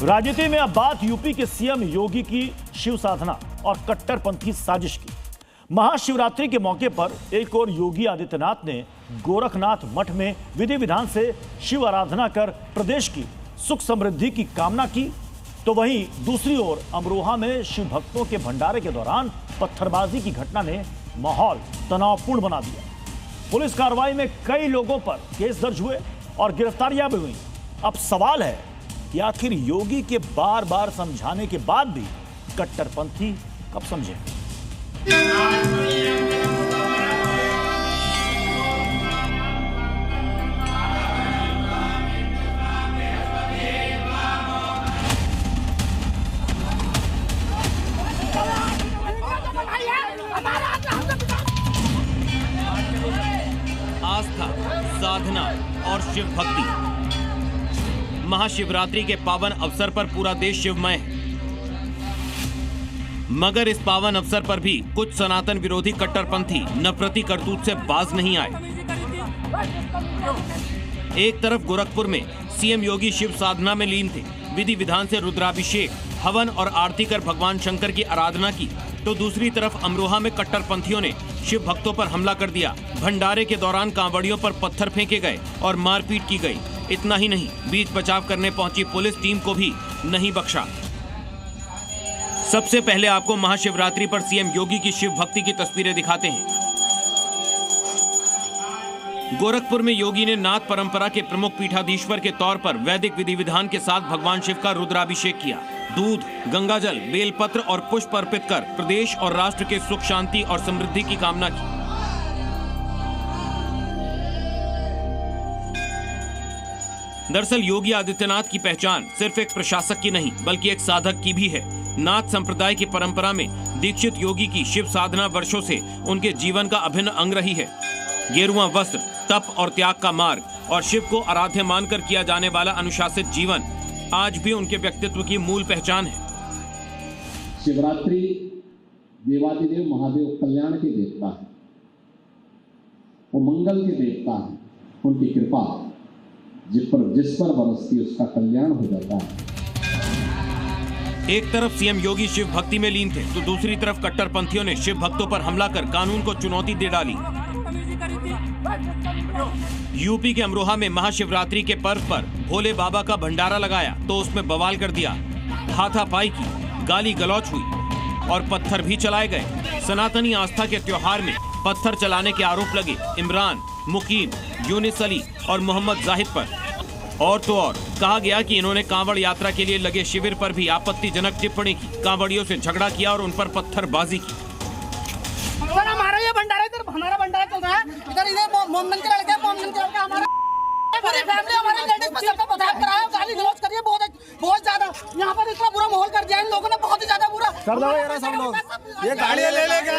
राजनीति में अब बात यूपी के सीएम योगी की शिव साधना और कट्टरपंथी साजिश की। महाशिवरात्रि के मौके पर एक और योगी आदित्यनाथ ने गोरखनाथ मठ में विधि विधान से शिव आराधना कर प्रदेश की सुख समृद्धि की कामना की, तो वहीं दूसरी ओर अमरोहा में शिव भक्तों के भंडारे के दौरान पत्थरबाजी की घटना ने माहौल तनावपूर्ण बना दिया। पुलिस कार्रवाई में कई लोगों पर केस दर्ज हुए और गिरफ्तारियां भी हुई। अब सवाल है कि आखिर योगी के बार बार समझाने के बाद भी कट्टरपंथी कब समझे। आस्था, साधना और शिव भक्ति। महाशिवरात्रि के पावन अवसर पर पूरा देश शिवमय है, मगर इस पावन अवसर पर भी कुछ सनातन विरोधी कट्टरपंथी नफरती करतूत से बाज नहीं आए। एक तरफ गोरखपुर में सीएम योगी शिव साधना में लीन थे, विधि विधान से रुद्राभिषेक, हवन और आरती कर भगवान शंकर की आराधना की, तो दूसरी तरफ अमरोहा में कट्टरपंथियों ने शिव भक्तों पर हमला कर दिया। भंडारे के दौरान कांवड़ियों पर पत्थर फेंके गए और मारपीट की गई। इतना ही नहीं, बीच बचाव करने पहुंची पुलिस टीम को भी नहीं बख्शा। सबसे पहले आपको महाशिवरात्रि पर सीएम योगी की शिव भक्ति की तस्वीरें दिखाते हैं। गोरखपुर में योगी ने नाथ परंपरा के प्रमुख पीठाधीश्वर के तौर पर वैदिक विधि विधान के साथ भगवान शिव का रुद्राभिषेक किया। दूध, गंगाजल, बेलपत्र और पुष्प अर्पित कर प्रदेश और राष्ट्र के सुख, शांति और समृद्धि की कामना की। दरअसल योगी आदित्यनाथ की पहचान सिर्फ एक प्रशासक की नहीं बल्कि एक साधक की भी है। नाथ संप्रदाय की परंपरा में दीक्षित योगी की शिव साधना वर्षों से उनके जीवन का अभिन्न अंग रही है। गेरुआ वस्त्र, तप और त्याग का मार्ग और शिव को आराध्य मानकर किया जाने वाला अनुशासित जीवन आज भी उनके व्यक्तित्व की मूल पहचान है। शिवरात्रि देवादिदेव महादेव कल्याण के देवता है, वो मंगल के देवता है। उनकी कृपा जिस पर बरसती उसका कल्याण हो जाता है। एक तरफ सीएम योगी शिव भक्ति में लीन थे, तो दूसरी तरफ कट्टरपंथियों ने शिव भक्तों पर हमला कर कानून को चुनौती दे डाली। यूपी के अमरोहा में महाशिवरात्रि के पर्व पर भोले बाबा का भंडारा लगाया तो उसमें बवाल कर दिया। हाथापाई की, गाली गलौच हुई और पत्थर भी चलाए गए। सनातनी आस्था के त्योहार में पत्थर चलाने के आरोप लगे इमरान, मुकीम, यूनिस अली और मोहम्मद जाहिद पर। और तो और कहा गया कि इन्होंने कांवड़ यात्रा के लिए लगे शिविर पर भी आपत्तिजनक टिप्पणी की, कांवड़ियों से झगड़ा किया और उन पर पत्थरबाजी की। हमारा ये भंडारा इधर हमारा भंडारा चल रहा है, इधर मोमडन के लड़के हमारा पूरी फैमिली हमारे लेडीज पर सबका बधाई कराया, गाली गलौज करिए बहुत ज्यादा। यहाँ पर इतना बुरा माहौल कर दिया इन लोगों ने, बहुत ही ज्यादा बुरा कर दो यार। सब लोग ये गाड़ियां ले लेके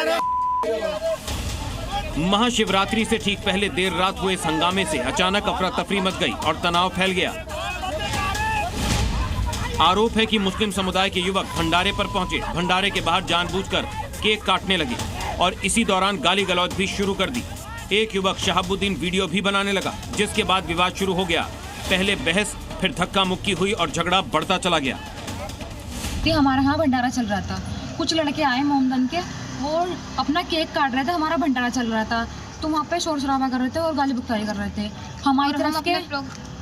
महाशिवरात्रि से ठीक पहले देर रात हुए इस हंगामे से अचानक अफरा तफरी मच गई और तनाव फैल गया। आरोप है कि मुस्लिम समुदाय के युवक भंडारे पर पहुंचे, भंडारे के बाहर जानबूझकर केक काटने लगे और इसी दौरान गाली गलौज भी शुरू कर दी। एक युवक शहाबुद्दीन वीडियो भी बनाने लगा, जिसके बाद विवाद शुरू हो गया। पहले बहस, फिर धक्का मुक्की हुई और झगड़ा बढ़ता चला गया। हमारा यहाँ भंडारा चल रहा था, कुछ लड़के आए मोमडन के और अपना केक काट रहे थे, हमारा भंडारा चल रहा था, तो वहाँ पे शोर शराबा कर रहे थे और गाली बकतारी कर रहे थे। हमारी तरफ के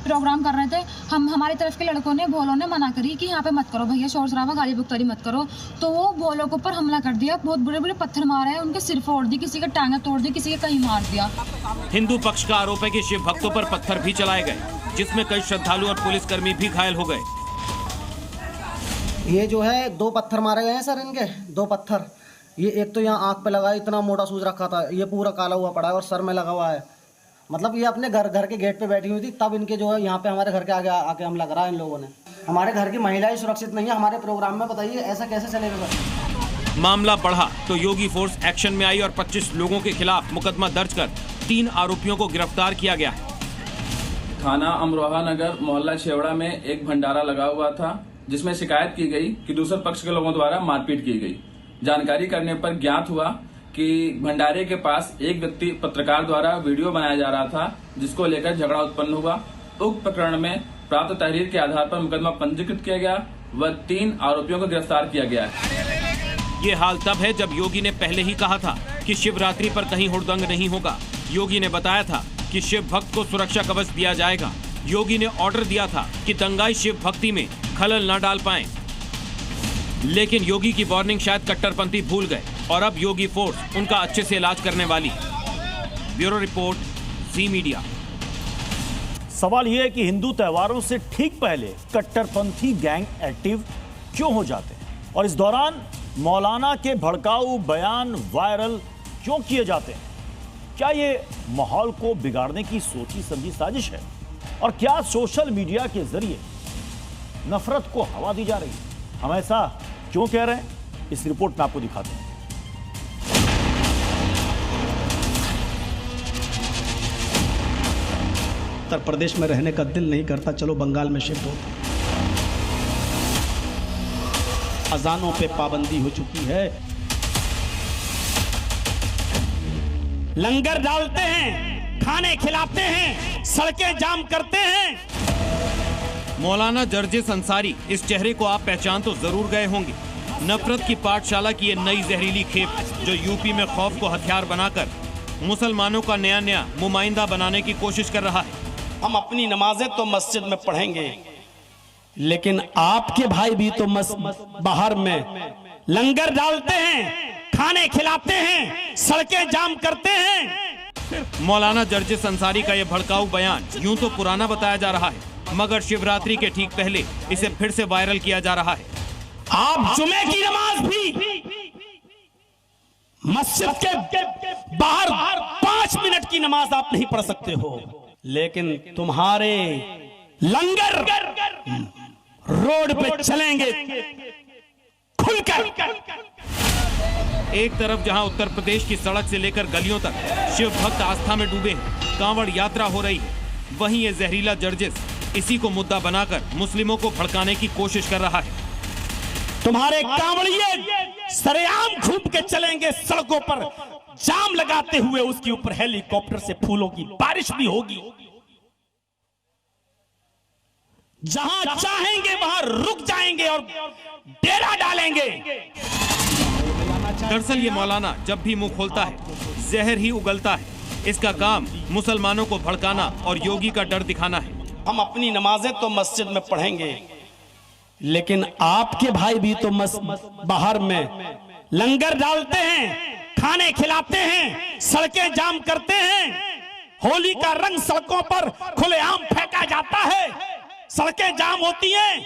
प्रोग्राम कर रहे थे, हमारी तरफ के लड़कों ने, भोलों ने मना करी कि यहाँ पे मत करो भैया, शोर शराबा गाली बकतारी मत करो। तो वो भोलों के ऊपर हमला कर दिया, बहुत बड़े बड़े पत्थर मारे हैं, उनके सिर फोड़ दी, किसी के टांगे तोड़ दी, किसी के कहीं मार दिया। हिंदू पक्ष का आरोप है कि शिव भक्तों पर पत्थर भी चलाए गए, जिसमें कई श्रद्धालु और पुलिसकर्मी भी घायल हो गए। ये जो है 2 पत्थर मारे गए हैं सर, इनके 2 पत्थर। ये एक तो यहाँ आँख पे लगा, इतना मोटा सूज रखा था, ये पूरा काला हुआ पड़ा है और सर में लगा हुआ है। मतलब ये अपने घर के गेट पे बैठी हुई थी, तब इनके जो है यहाँ पे हमारे घर के आगे आके हमला करा इन लोगों ने। हमारे घर की महिलाएं सुरक्षित नहीं है हमारे प्रोग्राम में, बताइए ऐसा कैसे चलेगा सर। मामला बढ़ा तो योगी फोर्स एक्शन में आई और 25 लोगों के खिलाफ मुकदमा दर्ज कर 3 आरोपियों को गिरफ्तार किया गया। थाना अमरोहा नगर मोहल्ला छेवड़ा में एक भंडारा लगा हुआ था, जिसमें शिकायत की गई कि दूसरे पक्ष के लोगों द्वारा मारपीट की गई। जानकारी करने पर ज्ञात हुआ कि भंडारे के पास एक व्यक्ति पत्रकार द्वारा वीडियो बनाया जा रहा था, जिसको लेकर झगड़ा उत्पन्न हुआ। उक्त प्रकरण में प्राप्त तहरीर के आधार पर मुकदमा पंजीकृत किया गया व 3 आरोपियों को गिरफ्तार किया गया है। ये हाल तब है जब योगी ने पहले ही कहा था कि शिवरात्रि पर कहीं हुड़दंग नहीं होगा। योगी ने बताया था कि शिव भक्त को सुरक्षा कवच दिया जाएगा। योगी ने ऑर्डर दिया था कि दंगाई शिव भक्ति में खलल न डाल पाएं। लेकिन योगी की वार्निंग शायद कट्टरपंथी भूल गए और अब योगी फोर्स उनका अच्छे से इलाज करने वाली। ब्यूरो रिपोर्ट, जी मीडिया। सवाल यह है कि हिंदू त्योहारों से ठीक पहले कट्टरपंथी गैंग एक्टिव क्यों हो जाते हैं और इस दौरान मौलाना के भड़काऊ बयान वायरल क्यों किए जाते हैं? क्या ये माहौल को बिगाड़ने की सोची समझी साजिश है और क्या सोशल मीडिया के जरिए नफरत को हवा दी जा रही है? हम ऐसा क्यों कह रहे हैं, इस रिपोर्ट में आपको दिखाते हैं। उत्तर प्रदेश में रहने का दिल नहीं करता, चलो बंगाल में शिफ्ट होते। अजानों पे पाबंदी हो चुकी है, लंगर डालते हैं, खाने खिलाते हैं, सड़कें जाम करते हैं। मौलाना जर्जिस अंसारी, इस चेहरे को आप पहचान तो जरूर गए होंगे। नफरत की पाठशाला की ये नई जहरीली खेप जो यूपी में खौफ को हथियार बनाकर मुसलमानों का नया नया नुमाइंदा बनाने की कोशिश कर रहा है। हम अपनी नमाजें तो मस्जिद में पढ़ेंगे, लेकिन आपके भाई भी तो बाहर में लंगर डालते हैं, खाने खिलाते हैं, सड़कें जाम करते हैं। मौलाना जर्जिस अंसारी का यह भड़काऊ बयान यूं तो पुराना बताया जा रहा है, मगर शिवरात्रि के ठीक पहले इसे फिर से वायरल किया जा रहा है। आप जुमे की नमाज भी मस्जिद के बाहर 5 मिनट की नमाज आप नहीं पढ़ सकते हो, लेकिन तुम्हारे लंगर रोड पे चलेंगे खुलकर। एक तरफ जहां उत्तर प्रदेश की सड़क से लेकर गलियों तक शिव भक्त आस्था में डूबे हैं, कांवड़ यात्रा हो रही है, वहीं ये जहरीला जर्जिस इसी को मुद्दा बनाकर मुस्लिमों को भड़काने की कोशिश कर रहा है। तुम्हारे कांवड़िए सरेआम घूम के चलेंगे सड़कों पर, जाम लगाते हुए, उसके ऊपर हेलीकॉप्टर से फूलों की बारिश भी होगी। जहां चाहेंगे वहां रुक जाएंगे और डेरा डालेंगे। दरअसल ये मौलाना जब भी मुंह खोलता है जहर ही उगलता है। इसका काम मुसलमानों को भड़काना और योगी का डर दिखाना है। हम अपनी नमाजें तो मस्जिद में पढ़ेंगे, लेकिन आपके भाई भी तो बाहर में लंगर डालते हैं, खाने खिलाते हैं, सड़कें जाम करते हैं। होली का रंग सड़कों पर खुलेआम फेंका जाता है, सड़कें जाम होती हैं।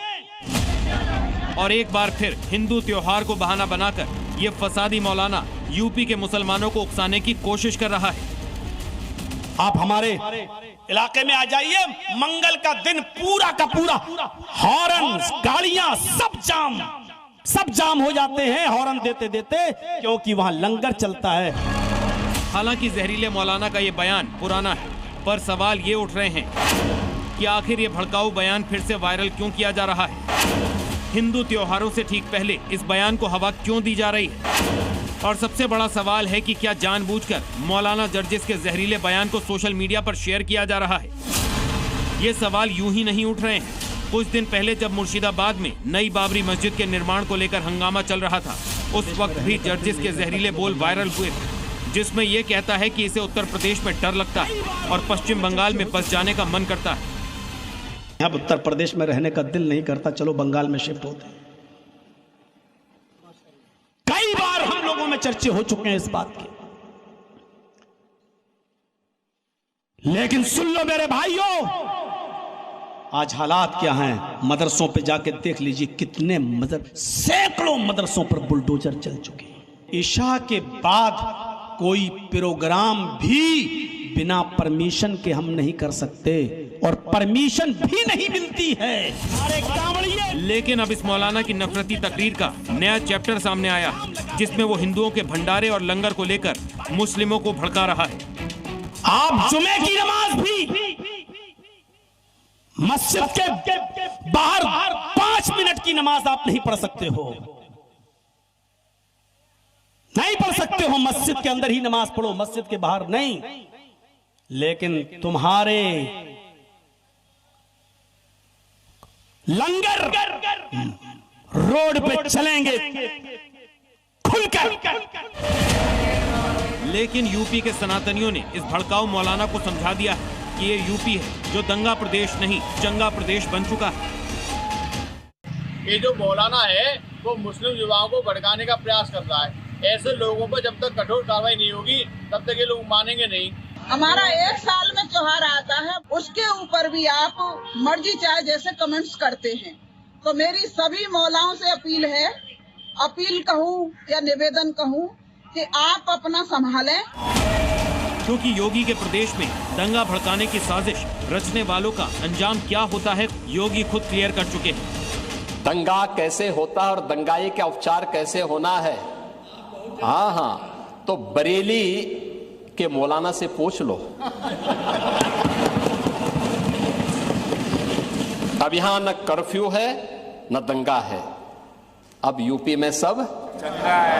और एक बार फिर हिंदू त्योहार को बहाना बनाकर ये फसादी मौलाना यूपी के मुसलमानों को उकसाने की कोशिश कर रहा है। आप हमारे इलाके में आ जाइए, मंगल का दिन पूरा का पूरा हॉर्न, गाड़ियां सब जाम हो जाते हैं हॉर्न देते देते, क्योंकि वहां लंगर चलता है। हालांकि जहरीले मौलाना का ये बयान पुराना है, पर सवाल ये उठ रहे हैं कि आखिर ये भड़काऊ बयान फिर से वायरल क्यों किया जा रहा है? हिंदू त्योहारों से ठीक पहले इस बयान को हवा क्यों दी जा रही है? और सबसे बड़ा सवाल है कि क्या जानबूझकर मौलाना जर्जिस के जहरीले बयान को सोशल मीडिया पर शेयर किया जा रहा है? ये सवाल यूं ही नहीं उठ रहे हैं। कुछ दिन पहले जब मुर्शिदाबाद में नई बाबरी मस्जिद के निर्माण को लेकर हंगामा चल रहा था, उस वक्त भी जर्जिस के जहरीले बोल वायरल हुए थे, जिसमें यह कहता है कि इसे उत्तर प्रदेश में डर लगता है और पश्चिम बंगाल में बस जाने का मन करता है। अब उत्तर प्रदेश में रहने का दिल नहीं करता, चलो बंगाल में शिफ्ट होते। कई बार हम लोगों में चर्चे हो चुके हैं इस बात के, लेकिन सुन लो मेरे भाइयों, आज हालात क्या हैं मदरसों पे जाके देख लीजिए, कितने सैकड़ों मदरसों पर बुलडोजर चल चुके हैं। ईशा के बाद कोई प्रोग्राम भी बिना परमिशन के हम नहीं कर सकते, और परमिशन भी नहीं मिलती है। अरे कांवड़िए! लेकिन अब इस मौलाना की नफरती तकरीर का नया चैप्टर सामने आया, जिसमें वो हिंदुओं के भंडारे और लंगर को लेकर मुस्लिमों को भड़का रहा है। आप जुमे की नमाज भी मस्जिद के बाहर 5 मिनट की नमाज आप नहीं पढ़ सकते हो, नहीं पढ़ सकते हो। मस्जिद के अंदर ही नमाज पढ़ो, मस्जिद के बाहर नहीं। लेकिन तुम्हारे लंगर रोड पे चलेंगे खुलकर। लेकिन यूपी के सनातनियों ने इस भड़काऊ मौलाना को समझा दिया है कि ये यूपी है जो दंगा प्रदेश नहीं चंगा प्रदेश बन चुका है। ये जो मौलाना है वो मुस्लिम युवाओं को भड़काने का प्रयास कर रहा है। ऐसे लोगों पर जब तक कठोर कार्रवाई नहीं होगी तब तक ये लोग मानेंगे नहीं। हमारा 1 साल में त्योहार आता है, उसके ऊपर भी आप मर्जी चाहे जैसे कमेंट्स करते हैं। तो मेरी सभी मौलाओं से अपील कहूँ या निवेदन कहूँ कि आप अपना संभालें। क्योंकि योगी के प्रदेश में दंगा भड़काने की साजिश रचने वालों का अंजाम क्या होता है योगी खुद क्लियर कर चुके हैं। दंगा कैसे होता है और दंगाई का उपचार कैसे होना है, हाँ तो बरेली के मौलाना से पूछ लो। अब यहां न कर्फ्यू है न दंगा है, अब यूपी में सब चंगा है।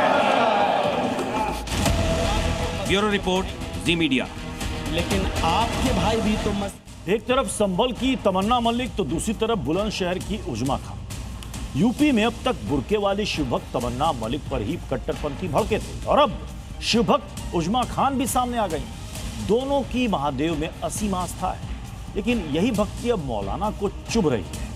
ब्यूरो रिपोर्ट, जी मीडिया। लेकिन आपके भाई भी तो मस्त। एक तरफ संभल की तमन्ना मलिक तो दूसरी तरफ बुलंदशहर की उजमा खान। यूपी में अब तक बुर्के वाली शिवभक्त तमन्ना मलिक पर ही कट्टरपंथी भड़के थे और अब शिवभक्त उजमा खान भी सामने आ गई। दोनों की महादेव में असीम आस्था है, लेकिन यही भक्ति अब मौलाना को चुभ रही है।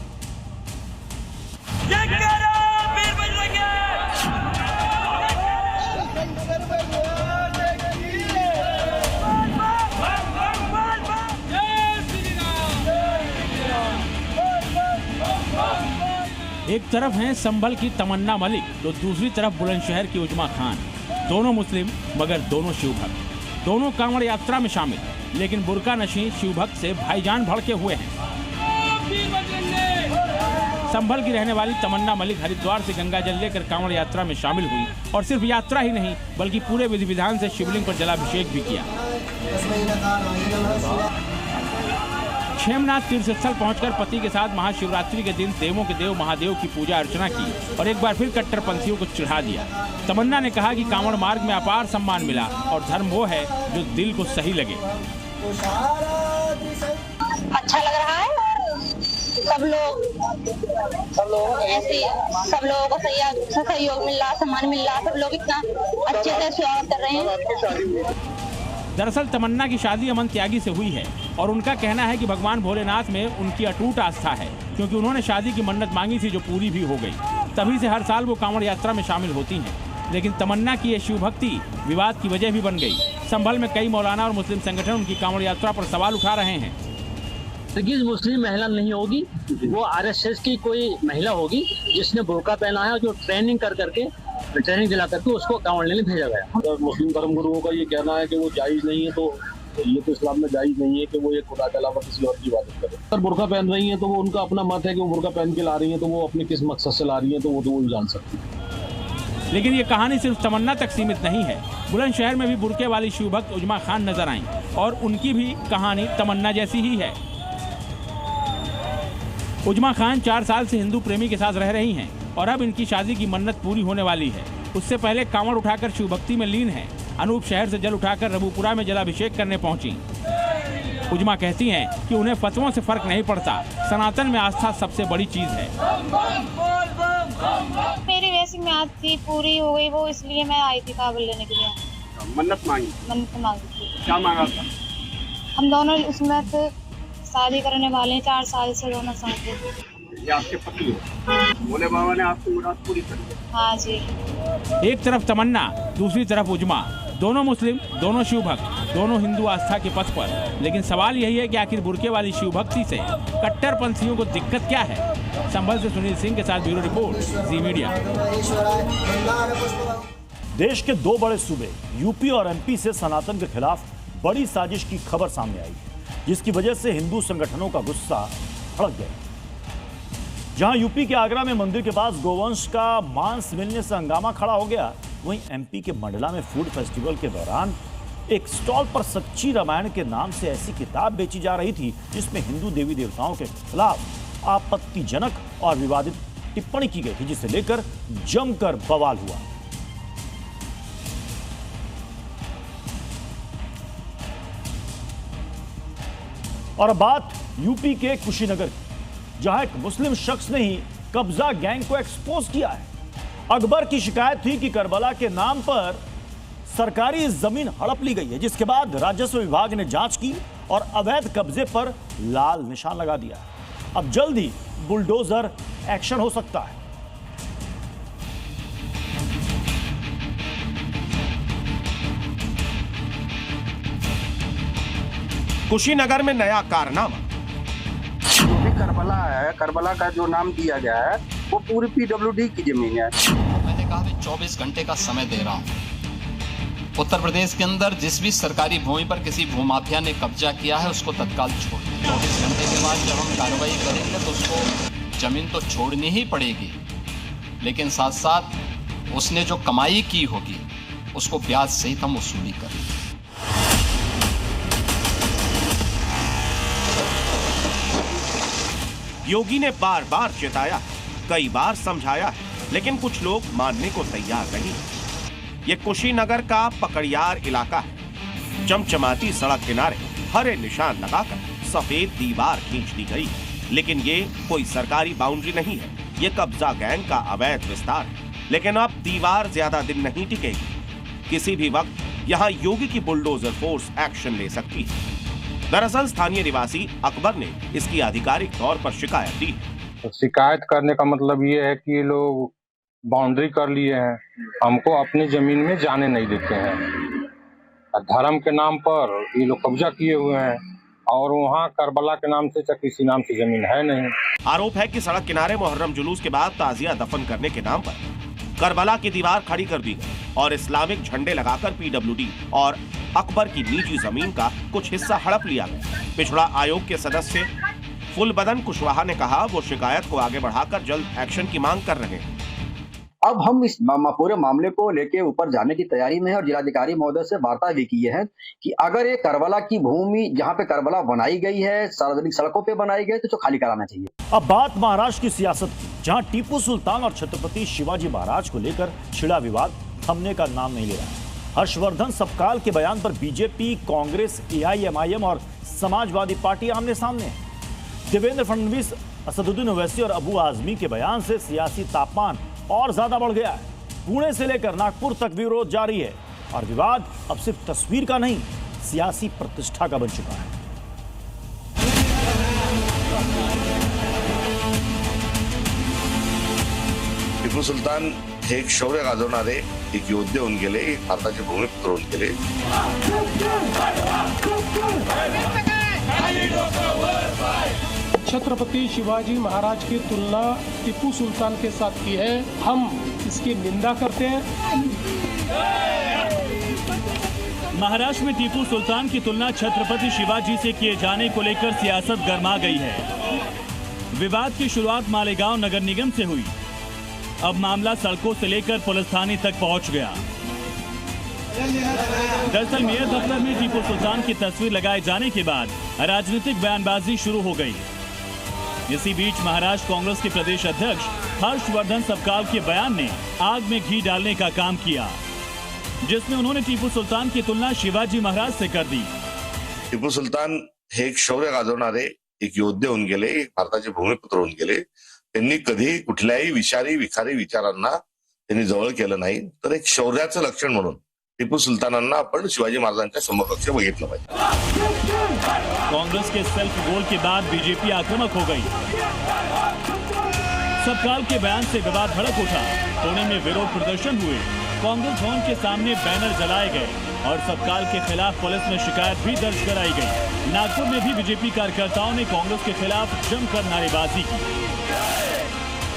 एक तरफ हैं संभल की तमन्ना मलिक तो दूसरी तरफ बुलंदशहर की उजमा खान। दोनों मुस्लिम मगर दोनों शिवभक्त, दोनों कांवड़ यात्रा में शामिल, लेकिन बुर्का नशी शिवभक्त से भाईजान भड़के हुए हैं। संभल की रहने वाली तमन्ना मलिक हरिद्वार से गंगा जल लेकर कांवड़ यात्रा में शामिल हुई और सिर्फ यात्रा ही नहीं बल्कि पूरे विधि विधान से शिवलिंग पर जलाभिषेक भी किया। क्षेमनाथ तीर्थस्थल पहुंचकर पति के साथ महाशिवरात्रि के दिन देवों के देव महादेव की पूजा अर्चना की और एक बार फिर कट्टरपंथियों को चिढ़ा दिया। तमन्ना ने कहा कि कांवड़ मार्ग में अपार सम्मान मिला और धर्म वो है जो दिल को सही लगे। अच्छा लग रहा है और सब लोगों को सहयोग मिल रहा, सम्मान मिल रहा, सब लोग इतना अच्छे से स्वागत कर रहे हैं। दरअसल तमन्ना की शादी अमन त्यागी से हुई है और उनका कहना है कि भगवान भोलेनाथ में उनकी अटूट आस्था है, क्योंकि उन्होंने शादी की मन्नत मांगी थी जो पूरी भी हो गई। तभी से हर साल वो कांवड़ यात्रा में शामिल होती हैं। लेकिन तमन्ना की ये शिव भक्ति विवाद की वजह भी बन गई। संभल में कई मौलाना और मुस्लिम संगठन उनकी कांवड़ यात्रा पर सवाल उठा रहे हैं। मुस्लिम महिला नहीं होगी, वो RSS की कोई महिला होगी जिसने बुर्का पहना है और जो ट्रेनिंग ट्रेनिंग दिला करके उसको कांवड़ लेने भेजा गया। अगर मुस्लिम धर्मगुरुओं का ये कहना है कि वो जायज नहीं है, तो ये तो इस्लाम में जायज नहीं है कि वो एक खुदा के अलावा किसी और की इबादत करें। अगर बुर्का पहन रही हैं तो वो उनका अपना मत है कि वो बुर्का पहन के ला रही हैं, तो वो अपने किस मकसद से ला रही हैं तो वो जान सकती है। लेकिन ये कहानी सिर्फ तमन्ना तक सीमित नहीं है। बुलंदशहर में भी बुर्के वाली शिवभक्त उजमा खान नजर आईं और उनकी भी कहानी तमन्ना जैसी ही है। उजमा खान 4 साल से हिंदू प्रेमी के साथ रह रही हैं और अब इनकी शादी की मन्नत पूरी होने वाली है। उससे पहले कांवड़ उठाकर शिवभक्ति में लीन है। अनूप शहर से जल उठाकर रबुपुरा में जलाभिषेक करने पहुंची। उजमा कहती हैं कि उन्हें फतवों से फर्क नहीं पड़ता, सनातन में आस्था सबसे बड़ी चीज है। मेरी वैसी म्याद थी, पूरी हो गई वो, इसलिए मैं आई थी काबुल लेने के लिए। मन्नत मांगी थी। क्या मांगा था? हम दोनों उसमें शादी करने वाले हैं, 4 साल से दोनों साथ हैं। ये आपके पति हो, भोले बाबा ने आपकी मुराद पूरी कर दी। हाँ जी। एक तरफ तमन्ना, दूसरी तरफ उजमा, दोनों मुस्लिम, दोनों शिवभक्त, दोनों हिंदू आस्था के पथ पर। लेकिन सवाल यही है कि आखिर बुर्के वाली शिवभक्ति से कट्टरपंथियों को दिक्कत क्या है? संभल से सुनील सिंह के साथ ब्यूरो रिपोर्ट, जी मीडिया। देश के 2 बड़े सूबे यूपी और MP से सनातन के खिलाफ बड़ी साजिश की खबर सामने आई, जिसकी वजह से हिंदू संगठनों का गुस्सा भड़क गया। जहां यूपी के आगरा में मंदिर के पास गोवंश का मांस मिलने से हंगामा खड़ा हो गया, वहीं MP के मंडला में फूड फेस्टिवल के दौरान एक स्टॉल पर सच्ची रामायण के नाम से ऐसी किताब बेची जा रही थी जिसमें हिंदू देवी देवताओं के खिलाफ आपत्तिजनक और विवादित टिप्पणी की गई थी, जिसे लेकर जमकर बवाल हुआ। और बात यूपी के कुशीनगर की, जहां एक मुस्लिम शख्स ने ही कब्जा गैंग को एक्सपोज किया है। अकबर की शिकायत थी कि करबला के नाम पर सरकारी जमीन हड़प ली गई है, जिसके बाद राजस्व विभाग ने जांच की और अवैध कब्जे पर लाल निशान लगा दिया। अब जल्द ही बुलडोजर एक्शन हो सकता है। कुशीनगर में नया कारनामा। जो भी करबला है, करबला का जो नाम दिया गया है वो पूरी पीडब्ल्यूडी की जमीन है। मैंने कहा मैं 24 घंटे का समय दे रहा हूँ। उत्तर प्रदेश के अंदर जिस भी सरकारी भूमि पर किसी भूमाफिया ने कब्जा किया है उसको तत्काल छोड़ दें। 24 घंटे के बाद जब हम कार्रवाई करेंगे तो उसको जमीन तो छोड़नी ही पड़ेगी, लेकिन साथ साथ उसने जो कमाई की होगी उसको ब्याज सहित हम वसूली करेंगे। योगी ने बार बार चेताया, कई बार समझाया, लेकिन कुछ लोग मानने को तैयार नहीं। ये कुशीनगर का पकड़ियार इलाका है। चमचमाती सड़क किनारे हरे निशान लगाकर सफेद दीवार खींच दी गई, लेकिन ये कोई सरकारी बाउंड्री नहीं है, ये कब्जा गैंग का अवैध विस्तार है। लेकिन अब दीवार ज्यादा दिन नहीं टिकेगी। किसी भी वक्त यहाँ योगी की बुलडोजर फोर्स एक्शन ले सकती है। दरअसल स्थानीय निवासी अकबर ने इसकी आधिकारिक तौर पर शिकायत दी है। शिकायत करने का मतलब ये है कि ये लोग बाउंड्री कर लिए हैं, हमको अपनी जमीन में जाने नहीं देते हैं। धर्म के नाम पर ये लोग कब्जा किए हुए हैं और वहाँ करबला के नाम से किसी नाम से जमीन है नहीं। आरोप है कि सड़क किनारे मुहर्रम जुलूस के बाद ताजिया दफन करने के नाम पर करबला की दीवार खड़ी कर दी गई और इस्लामिक झंडे लगाकर पीडब्ल्यूडी और अकबर की निजी जमीन का कुछ हिस्सा हड़प लिया गया। पिछड़ा आयोग के सदस्य फुलबदन कुशवाहा ने कहा वो शिकायत को आगे बढ़ाकर जल्द एक्शन की मांग कर रहे हैं। अब हम इस पूरे मामले को लेके ऊपर जाने की तैयारी में है और जिलाधिकारी महोदय से वार्ता भी की है कि अगर ये करबला की भूमि जहाँ पे करबला बनाई गई है, सार्वजनिक सड़कों पे बनाई गई, तो खाली कराना चाहिए। अब बात महाराष्ट्र की सियासत की, जहाँ टीपू सुल्तान और छत्रपति शिवाजी महाराज को लेकर छिड़ा विवाद थमने का नाम नहीं ले रहा है। हर्षवर्धन सपकाल के बयान पर बीजेपी, कांग्रेस, AIMIM और समाजवादी पार्टी आमने सामने है। देवेंद्र फडणवीस, असदुद्दीन ओवैसी और अबू आजमी के बयान से सियासी तापमान और ज्यादा बढ़ गया है। पुणे से लेकर नागपुर तक विरोध जारी है और विवाद अब सिर्फ तस्वीर का नहीं, सियासी प्रतिष्ठा का बन चुका है। टिपू सुलतान हे एक शौर्य गाजवणारे एक योद्धे होऊन गेले, एक भारताचे भूमिपुत्र होऊन गेले। छत्रपति शिवाजी महाराज की तुलना टीपू सुल्तान के साथ की है, हम इसकी निंदा करते हैं। महाराष्ट्र में टीपू सुल्तान की तुलना छत्रपति शिवाजी से किए जाने को लेकर सियासत गर्मा गई है। विवाद की शुरुआत मालेगांव नगर निगम से हुई, अब मामला सड़कों से लेकर पुलिस थाने तक पहुंच गया। दरअसल मेयर दफ्तर में टीपू सुल्तान की तस्वीर लगाए जाने के बाद राजनीतिक बयानबाजी शुरू हो गई। इसी बीच महाराष्ट्र कांग्रेस के प्रदेश अध्यक्ष हर्षवर्धन सपकाल के बयान ने आग में घी डालने का काम किया, जिसमें उन्होंने टीपू सुल्तान की तुलना शिवाजी महाराज से कर दी। टिपू सुलतान हे एक शौर्य गाजवणारे एक योद्धे होऊन गेले, एक भारताचे भूमिपुत्र होऊन गेले। त्यांनी कधी कुठल्याही विखारी विचारांना त्यांनी जवळ केलं नाही, तर एक शौर्याचं लक्षण म्हणून टिपू सुलतानांना आपण शिवाजी महाराजांच्या समकक्ष बघितलं पाहिजे। कांग्रेस के सेल्फ गोल के बाद बीजेपी आक्रामक हो गई। सपकाल के बयान से विवाद भड़क उठा। पुणे में विरोध प्रदर्शन हुए, कांग्रेस भवन के सामने बैनर जलाए गए और सपकाल के खिलाफ पुलिस में शिकायत भी दर्ज कराई गई। नागपुर में भी बीजेपी कार्यकर्ताओं ने कांग्रेस के खिलाफ जमकर नारेबाजी की।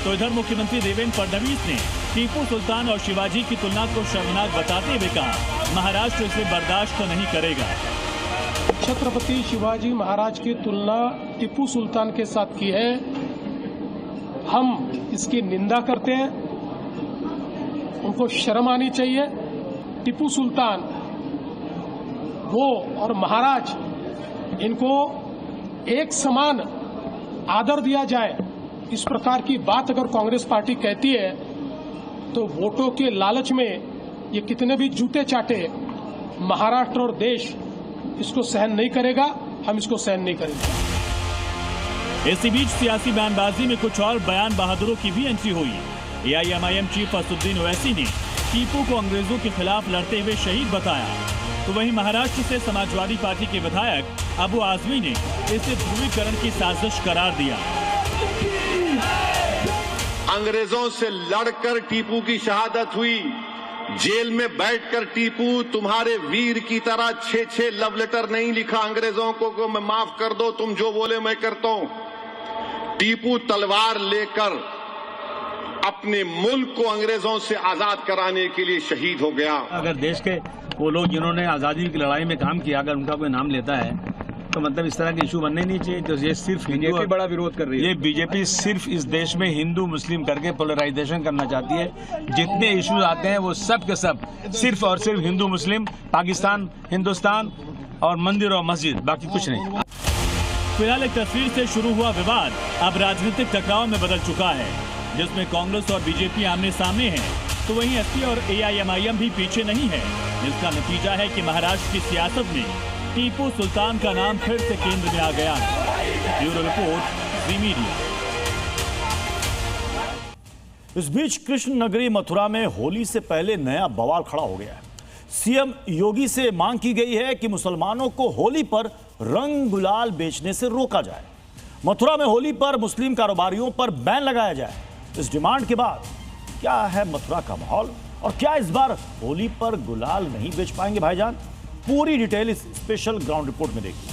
तो इधर मुख्यमंत्री देवेंद्र फडणवीस ने टीपू सुल्तान और शिवाजी की तुलना को शर्मनाक बताते हुए कहा, महाराष्ट्र इसे बर्दाश्त नहीं करेगा। छत्रपति शिवाजी महाराज की तुलना टीपू सुल्तान के साथ की है, हम इसकी निंदा करते हैं। उनको शर्म आनी चाहिए। टीपू सुल्तान वो और महाराज, इनको एक समान आदर दिया जाए, इस प्रकार की बात अगर कांग्रेस पार्टी कहती है तो वोटों के लालच में ये कितने भी जूते चाटे, महाराष्ट्र और देश इसको सहन नहीं करेगा, हम इसको सहन नहीं करेंगे। इसी बीच सियासी बयानबाजी में कुछ और बयान बहादुरों की भी एंट्री हुई। AIMIM चीफ असदुद्दीन ओवैसी ने टीपू को अंग्रेजों के खिलाफ लड़ते हुए शहीद बताया, तो वहीं महाराष्ट्र से समाजवादी पार्टी के विधायक अबू आजमी ने इसे ध्रुवीकरण की साजिश करार दिया। अंग्रेजों से लड़कर टीपू की शहादत हुई, जेल में बैठकर टीपू तुम्हारे वीर की तरह 6 लव लेटर नहीं लिखा अंग्रेजों को मैं माफ कर दो, तुम जो बोले मैं करता हूं। टीपू तलवार लेकर अपने मुल्क को अंग्रेजों से आजाद कराने के लिए शहीद हो गया। अगर देश के वो लोग जिन्होंने आजादी की लड़ाई में काम किया, अगर उनका कोई नाम लेता है तो मतलब इस तरह के इशू बनने नहीं चाहिए। तो ये सिर्फ बीजेपी बड़ा विरोध कर रही है। ये बीजेपी सिर्फ इस देश में हिंदू मुस्लिम करके पोलराइजेशन करना चाहती है। जितने इश्यूज आते हैं वो सब के सब सिर्फ और सिर्फ हिंदू मुस्लिम, पाकिस्तान, हिंदुस्तान और मंदिर और मस्जिद, बाकी कुछ नहीं। फिलहाल एक तस्वीर से शुरू हुआ विवाद अब राजनीतिक टकराव में बदल चुका है, जिसमें कांग्रेस और बीजेपी आमने सामने हैं, तो वहीं एसपी और AIMIM भी पीछे नहीं है, जिसका नतीजा है कि महाराष्ट्र की सियासत में टीपू सुल्तान का नाम फिर से केंद्र में आ गया है। ब्यूरो रिपोर्ट, जी मीडिया। इस बीच कृष्ण नगरी मथुरा में होली से पहले नया बवाल खड़ा हो गया है। सीएम योगी से मांग की गई है कि मुसलमानों को होली पर रंग गुलाल बेचने से रोका जाए। मथुरा में होली पर मुस्लिम कारोबारियों पर बैन लगाया जाए। इस डिमांड के बाद क्या है मथुरा का माहौल, और क्या इस बार होली पर गुलाल नहीं बेच पाएंगे भाईजान? पूरी डिटेल इस स्पेशल ग्राउंड रिपोर्ट में देखिए।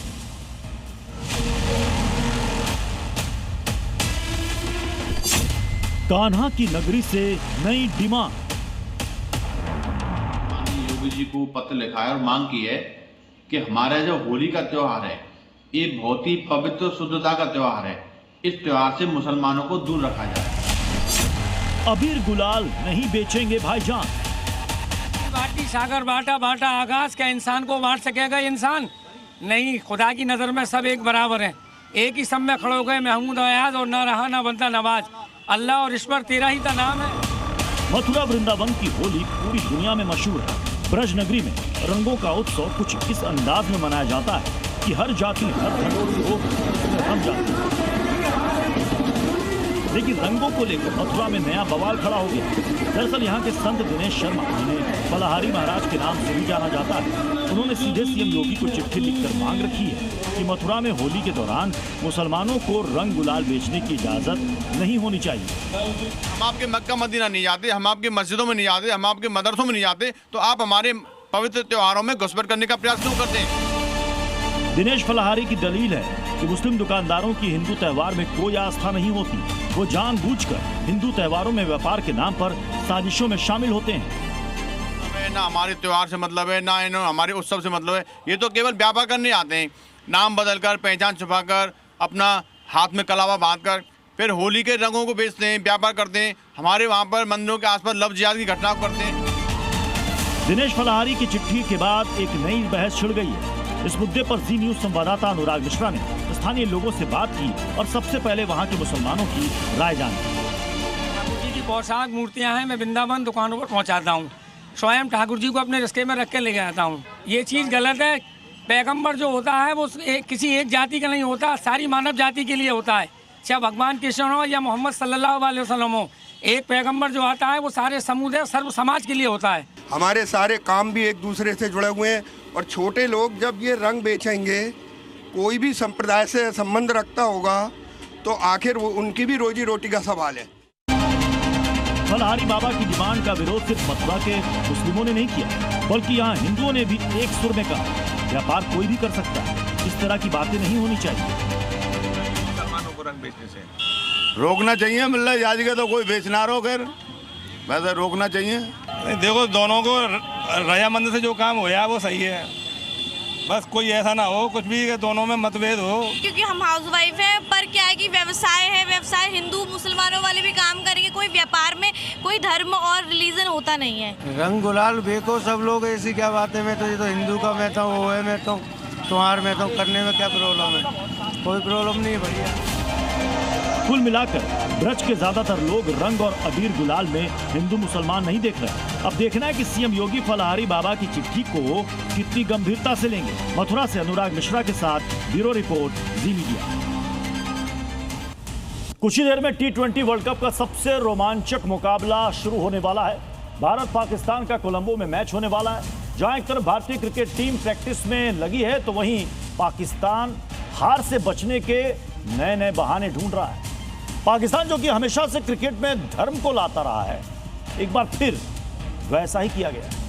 कान्हा की नगरी से नई डिमांड। योगी जी को पत्र लिखा है और मांग की है कि हमारा जो होली का त्योहार है ये बहुत ही पवित्र शुद्धता का त्योहार है, इस त्योहार से मुसलमानों को दूर रखा जाए। अबीर गुलाल नहीं बेचेंगे भाईजान। बाटी सागर बाटा बाटा आकाश, क्या इंसान को बांट सकेगा इंसान? नहीं, खुदा की नजर में सब एक बराबर हैं। एक ही सब में खड़े हो गए महमूद अयाज, और न रहा न बनता नवाज। अल्लाह और ईश्वर तेरा ही का नाम है। मथुरा वृंदावन की होली पूरी दुनिया में मशहूर है। ब्रज नगरी में रंगों का उत्सव कुछ इस अंदाज में मनाया जाता है कि हर जाति हर धर्म के लोग इसमें रम जाते हैं। लेकिन रंगों को लेकर मथुरा में नया बवाल खड़ा हो गया। दरअसल यहाँ के संत दिनेश शर्मा, जिन्हें फलाहारी महाराज के नाम से भी जाना जाता है, उन्होंने सीधे सीएम योगी को चिट्ठी लिखकर मांग रखी है कि मथुरा में होली के दौरान मुसलमानों को रंग गुलाल बेचने की इजाजत नहीं होनी चाहिए। हम आपके मक्का मदीना नहीं जाते, हम आपकी मस्जिदों में नहीं जाते, हम आपके मदरसों में नहीं जाते, तो आप हमारे पवित्र त्योहारों में घुसपैठ करने का प्रयास क्यों करते हैं? दिनेश फलाहारी की दलील है कि मुस्लिम दुकानदारों की हिंदू त्योहार में कोई आस्था नहीं होती। वो जानबूझकर हिंदू त्योहारों में व्यापार के नाम पर साजिशों में शामिल होते हैं। ना हमारे त्योहार से मतलब है, ना हमारे उत्सव से मतलब है। ये तो केवल व्यापार करने आते हैं, नाम बदलकर, पहचान छुपाकर, अपना हाथ में कलावा बांधकर फिर होली के रंगों को बेचते हैं, व्यापार करते हैं। हमारे वहाँ पर मंदिरों के आसपास लव जिहाद की घटना करते हैं। दिनेश फलाहारी की चिट्ठी के बाद एक नई बहस छिड़ गई है। इस मुद्दे पर जी न्यूज संवाददाता अनुराग मिश्रा ने स्थानीय लोगों से बात की और सबसे पहले वहां के मुसलमानों की राय जानी। ठाकुर जी की पोशाक मूर्तियां हैं, मैं वृंदावन दुकानों पर पहुंचाता हूं। स्वयं ठाकुर जी को अपने रिश्ते में रख के ले आता हूं। ये चीज़ गलत है। पैगंबर जो होता है वो किसी एक जाति का नहीं होता, सारी मानव जाति के लिए होता है। चाहे भगवान कृष्ण हो या मोहम्मद सल्लल्लाहु अलैहि वसल्लम हो, एक पैगंबर जो आता है वो सारे समुदाय सर्व समाज के लिए होता है। हमारे सारे काम भी एक दूसरे से जुड़े हुए हैं, और छोटे लोग जब ये रंग बेचेंगे, कोई भी संप्रदाय से संबंध रखता होगा, तो आखिर वो उनकी भी रोजी रोटी का सवाल है। फलाहारी बाबा की डिमांड का विरोध सिर्फ मथुरा के मुस्लिमों ने नहीं किया, बल्कि यहाँ हिंदुओं ने भी एक सुर में कहा, व्यापार कोई भी कर सकता है, इस तरह की बातें नहीं होनी चाहिए। मुसलमानों को रंग बेचने से रोकना चाहिए। मिल्ला जाति का तो कोई बेचना रो, खैर वैसे रोकना चाहिए। देखो, दोनों को रजामंद से जो काम होया वो सही है, बस कोई ऐसा ना हो कुछ भी कि दोनों में मतभेद हो। क्योंकि हम हाउसवाइफ हैं, पर क्या है कि व्यवसाय है, व्यवसाय हिंदू मुसलमानों वाले भी काम करेंगे। कोई व्यापार में कोई धर्म और रिलीजन होता नहीं है। रंग गुलाल बेको सब लोग, ऐसी क्या बात है? मैं तो ये तो हिंदू का मैं तो वो है, मैं तो त्योहार में तो करने में क्या प्रॉब्लम है? कोई प्रॉब्लम नहीं है, बढ़िया। कुल मिलाकर ब्रज के ज्यादातर लोग रंग और अबीर गुलाल में हिंदू मुसलमान नहीं देख रहे। अब देखना है कि सीएम योगी फलाहारी बाबा की चिट्ठी को कितनी गंभीरता से लेंगे। मथुरा से अनुराग मिश्रा के साथ ब्यूरो रिपोर्ट, जी मीडिया। कुछ ही देर में T20 वर्ल्ड कप का सबसे रोमांचक मुकाबला शुरू होने वाला है। भारत पाकिस्तान का कोलंबो में मैच होने वाला है, जहां एक तरफ भारतीय क्रिकेट टीम प्रैक्टिस में लगी है तो वहीं पाकिस्तान हार से बचने के नए नए बहाने ढूंढ रहा है। पाकिस्तान जो कि हमेशा से क्रिकेट में धर्म को लाता रहा है, एक बार फिर वैसा ही किया गया है।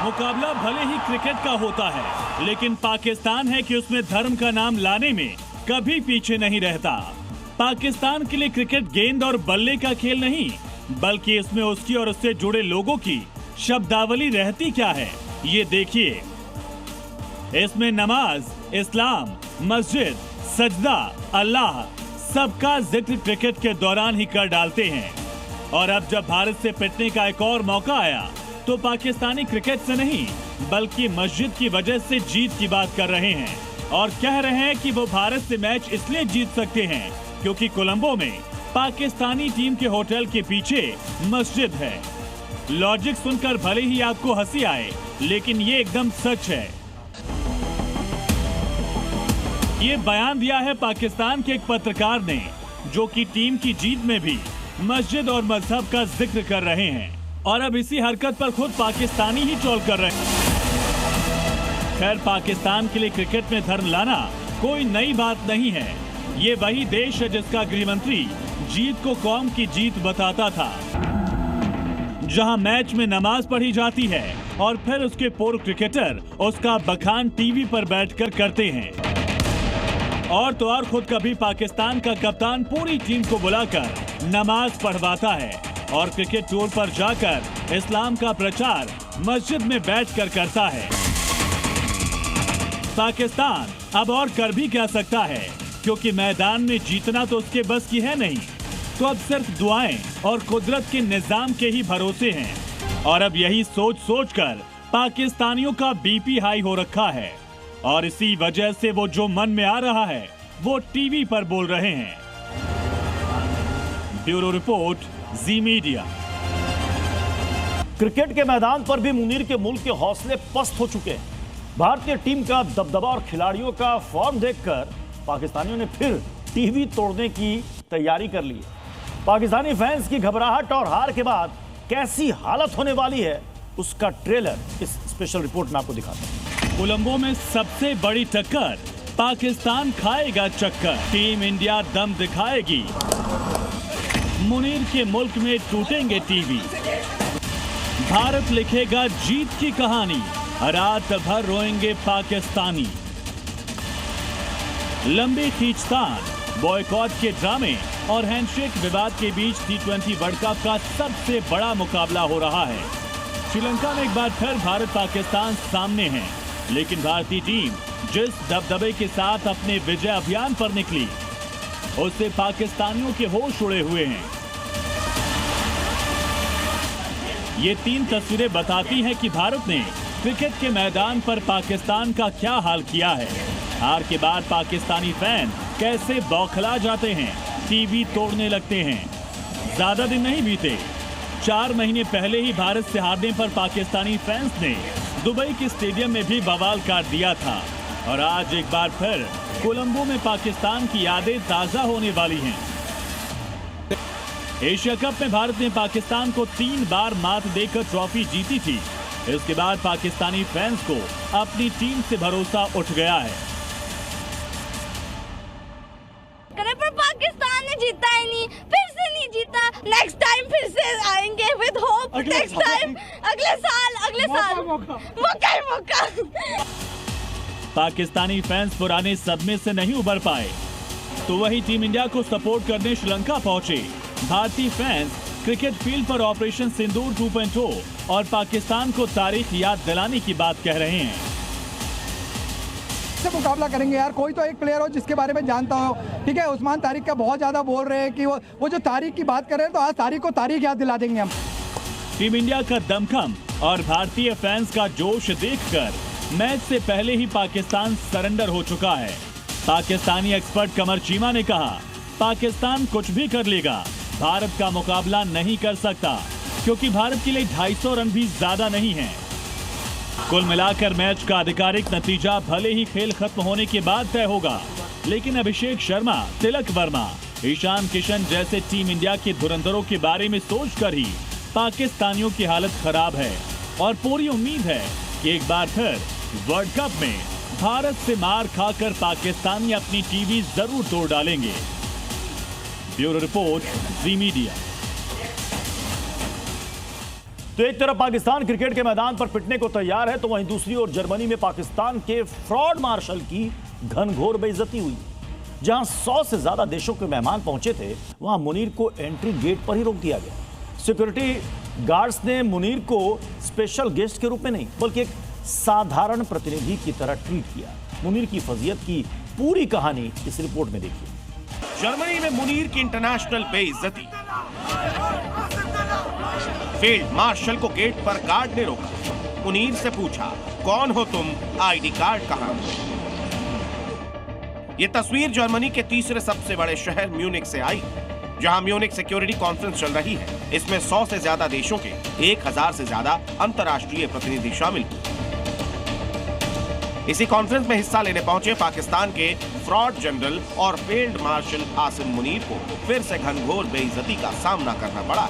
मुकाबला भले ही क्रिकेट का होता है, लेकिन पाकिस्तान है कि उसमें धर्म का नाम लाने में कभी पीछे नहीं रहता। पाकिस्तान के लिए क्रिकेट गेंद और बल्ले का खेल नहीं, बल्कि इसमें उसकी और उससे जुड़े लोगों की शब्दावली रहती क्या है, ये देखिए। इसमें नमाज, इस्लाम, मस्जिद, सजदा, अल्लाह सबका जिक्र क्रिकेट के दौरान ही कर डालते हैं। और अब जब भारत से पिटने का एक और मौका आया तो पाकिस्तानी क्रिकेट से नहीं बल्कि मस्जिद की वजह से जीत की बात कर रहे हैं और कह रहे हैं कि वो भारत से मैच इसलिए जीत सकते हैं क्योंकि कोलंबो में पाकिस्तानी टीम के होटल के पीछे मस्जिद है। लॉजिक सुनकर भले ही आपको हंसी आए, लेकिन ये एकदम सच है। ये बयान दिया है पाकिस्तान के एक पत्रकार ने, जो कि टीम की जीत में भी मस्जिद और मजहब का जिक्र कर रहे हैं और अब इसी हरकत पर खुद पाकिस्तानी ही ट्रोल कर रहे हैं। खैर, पाकिस्तान के लिए क्रिकेट में धर्म लाना कोई नई बात नहीं है। ये वही देश है जिसका गृह मंत्री जीत को कौम की जीत बताता था, जहां मैच में नमाज पढ़ी जाती है और फिर उसके पूर्व क्रिकेटर उसका बखान टीवी पर बैठकर करते हैं। और तो और खुद कभी पाकिस्तान का कप्तान पूरी टीम को बुलाकर नमाज पढ़वाता है और क्रिकेट टूर पर जाकर इस्लाम का प्रचार मस्जिद में बैठकर करता है। पाकिस्तान अब और कर भी क्या सकता है, क्योंकि मैदान में जीतना तो उसके बस की है नहीं, तो अब सिर्फ दुआएं और कुदरत के निजाम के ही भरोसे हैं। और अब यही सोच सोच कर पाकिस्तानियों का बीपी हाई हो रखा है और इसी वजह से वो जो मन में आ रहा है वो टीवी पर बोल रहे हैं। ब्यूरो रिपोर्ट, जी मीडिया। क्रिकेट के मैदान पर भी मुनीर के मुल्क के हौसले पस्त हो चुके हैं। भारतीय टीम का दबदबा और खिलाड़ियों का फॉर्म देखकर पाकिस्तानियों ने फिर टीवी तोड़ने की तैयारी कर ली है। पाकिस्तानी फैंस की घबराहट और हार के बाद कैसी हालत होने वाली है, उसका ट्रेलर इस स्पेशल रिपोर्ट में आपको दिखाता हूं। कोलंबो में सबसे बड़ी टक्कर, पाकिस्तान खाएगा चक्कर, टीम इंडिया दम दिखाएगी। मुनीर के मुल्क में टूटेंगे टीवी, भारत लिखेगा जीत की कहानी, रात भर रोएंगे पाकिस्तानी। लंबी खींचतान, बॉयकॉट के ड्रामे और हैंडशेक विवाद के बीच T20 वर्ल्ड कप का सबसे बड़ा मुकाबला हो रहा है। श्रीलंका में एक बार फिर भारत पाकिस्तान सामने है, लेकिन भारतीय टीम जिस दबदबे के साथ अपने विजय अभियान पर निकली, उससे पाकिस्तानियों के होश उड़े हुए हैं। ये 3 तस्वीरें बताती हैं कि भारत ने क्रिकेट के मैदान पर पाकिस्तान का क्या हाल किया है। हार के बाद पाकिस्तानी फैन कैसे बौखला जाते हैं, टीवी तोड़ने लगते हैं। ज्यादा दिन नहीं बीते, 4 महीने पहले ही भारत से हारने पर पाकिस्तानी फैंस ने दुबई के स्टेडियम में भी बवाल काट दिया था और आज एक बार फिर कोलंबो में पाकिस्तान की यादें ताजा होने वाली हैं। एशिया कप में भारत ने पाकिस्तान को 3 बार मात देकर ट्रॉफी जीती थी। इसके बाद पाकिस्तानी फैंस को अपनी टीम से भरोसा उठ गया है। पर पाकिस्तान ने जीता ही नहीं, फिर से नहीं जीता। नेक्स्ट टाइम फिर से आएंगे विद होप। नेक्स्ट टाइम अगले साल मौका। पाकिस्तानी फैंस पुराने सदमे से नहीं उबर पाए तो वही टीम इंडिया को सपोर्ट करने श्रीलंका पहुंचे। भारतीय फैंस क्रिकेट फील्ड पर ऑपरेशन सिंदूर 2.0 और पाकिस्तान को तारीख याद दिलाने की बात कह रहे हैं। से मुकाबला करेंगे यार, कोई तो एक प्लेयर हो जिसके बारे में जानता हो। ठीक है, उस्मान तारिक का बहुत ज्यादा बोल रहे हैं कि वो जो तारिक की बात कर रहे हैं, तो आज तारिक को तारीख याद दिला देंगे हम। टीम इंडिया का दमखम और भारतीय फैंस का जोश देखकर मैच से पहले ही पाकिस्तान सरेंडर हो चुका है। पाकिस्तानी एक्सपर्ट कमर चीमा ने कहा, पाकिस्तान कुछ भी कर लेगा, भारत का मुकाबला नहीं कर सकता, क्योंकि भारत के लिए 250 रन भी ज्यादा नहीं है। कुल मिलाकर मैच का आधिकारिक नतीजा भले ही खेल खत्म होने के बाद तय होगा, लेकिन अभिषेक शर्मा, तिलक वर्मा, ईशान किशन जैसे टीम इंडिया के धुरंधरों के बारे में सोचकर ही पाकिस्तानियों की हालत खराब है और पूरी उम्मीद है कि एक बार फिर वर्ल्ड कप में भारत से मार खाकर पाकिस्तानी अपनी टीवी जरूर तोड़ डालेंगे। ब्यूरो रिपोर्ट, जी मीडिया। तो एक तरफ पाकिस्तान क्रिकेट के मैदान पर पिटने को तैयार है, तो वहीं दूसरी ओर जर्मनी में पाकिस्तान के फ्रॉड मार्शल की घनघोर बेइज्जती हुई। जहां 100 से ज्यादा देशों के मेहमान पहुंचे थे, वहां मुनीर को एंट्री गेट पर ही रोक दिया गया। सिक्योरिटी गार्ड्स ने मुनीर को स्पेशल गेस्ट के रूप में नहीं, बल्कि एक साधारण प्रतिनिधि की तरह ट्रीट किया। मुनीर की फजीयत की पूरी कहानी इस रिपोर्ट में देखिए। जर्मनी में मुनीर की इंटरनेशनल बेइज्जती। फील्ड मार्शल को गेट पर गार्ड ने रोका। मुनीर से पूछा, कौन हो तुम, आईडी कार्ड कहां? ये तस्वीर जर्मनी के तीसरे सबसे बड़े शहर म्यूनिख से आई, जहां म्यूनिख सिक्योरिटी कॉन्फ्रेंस चल रही है। इसमें 100 से ज्यादा देशों के 1000 से ज्यादा अंतर्राष्ट्रीय प्रतिनिधि शामिल। इसी कॉन्फ्रेंस में हिस्सा लेने पहुंचे पाकिस्तान के फ्रॉड जनरल और फील्ड मार्शल आसिम मुनीर को फिर से घनघोर बेइज्जती का सामना करना पड़ा।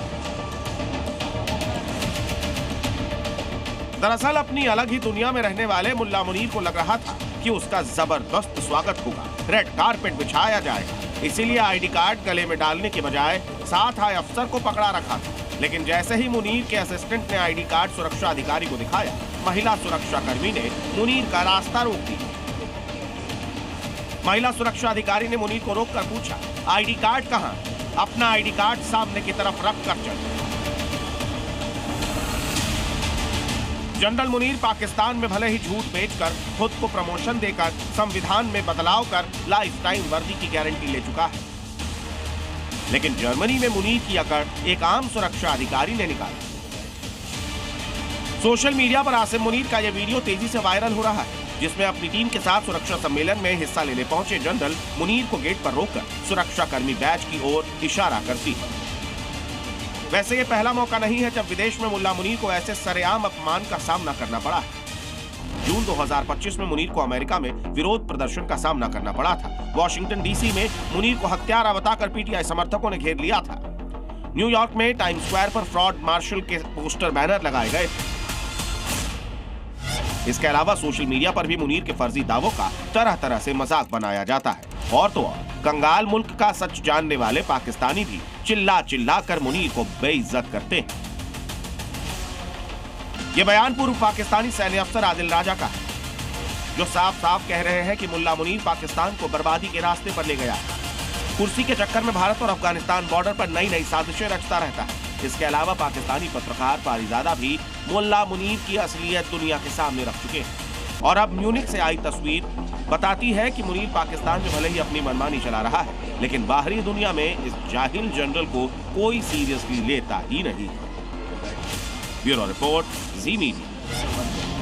दरअसल अपनी अलग ही दुनिया में रहने वाले मुल्ला मुनीर को लग रहा था कि उसका जबरदस्त स्वागत होगा, रेड कारपेट बिछाया जाएगा। इसीलिए आईडी कार्ड गले में डालने के बजाय साथ आए अफसर को पकड़ा रखा था। लेकिन जैसे ही मुनीर के असिस्टेंट ने आईडी कार्ड सुरक्षा अधिकारी को दिखाया, महिला सुरक्षा कर्मी ने मुनीर का रास्ता रोक दिया। महिला सुरक्षा अधिकारी ने मुनीर को रोककर पूछा, आईडी कार्ड कहां? अपना आईडी कार्ड सामने की तरफ रख कर चल। जनरल मुनीर पाकिस्तान में भले ही झूठ बेचकर, खुद को प्रमोशन देकर, संविधान में बदलाव कर लाइफ टाइम वर्दी की गारंटी ले चुका है। लेकिन जर्मनी में मुनीर की अकड़ एक आम सुरक्षा अधिकारी ने निकाली। सोशल मीडिया पर आसिम मुनीर का यह वीडियो तेजी से वायरल हो रहा है, जिसमें अपनी टीम के साथ सुरक्षा सम्मेलन में हिस्सा लेने पहुंचे जनरल मुनीर को गेट पर रोककर सुरक्षा कर्मी बैच की ओर इशारा करती है। वैसे ये पहला मौका नहीं है जब विदेश में मुल्ला मुनीर को ऐसे सरेआम अपमान का सामना करना पड़ा है। जून 2025 में मुनीर को अमेरिका में विरोध प्रदर्शन का सामना करना पड़ा था। वॉशिंगटन डीसी में मुनीर को हत्यारा बताकर पीटीआई समर्थकों ने घेर लिया था। न्यूयॉर्क में टाइम स्क्वायर पर फ्रॉड मार्शल के पोस्टर बैनर लगाए गए थे। इसके अलावा सोशल मीडिया पर भी मुनीर के फर्जी दावों का तरह तरह से मजाक बनाया जाता है। और तो और कंगाल मुल्क का सच जानने वाले पाकिस्तानी भी चिल्ला चिल्ला कर मुनीर को बेइज्जत करते हैं। ये बयान पूर्व पाकिस्तानी सैन्य अफसर आदिल राजा का है, जो साफ साफ कह रहे हैं कि मुल्ला मुनीर पाकिस्तान को बर्बादी के रास्ते पर ले गया। कुर्सी के चक्कर में भारत और अफगानिस्तान बॉर्डर पर नई नई साजिशें रचता रहता है। इसके अलावा पाकिस्तानी पत्रकार पारीजादा भी मुल्ला मुनीर की असलियत दुनिया के सामने रख चुके हैं। और अब म्यूनिख से आई तस्वीर बताती है कि मुनीर पाकिस्तान में भले ही अपनी मनमानी चला रहा है, लेकिन बाहरी दुनिया में इस जाहिल जनरल को कोई सीरियसली लेता ही नहीं। ब्यूरो रिपोर्ट, जी मीडिया।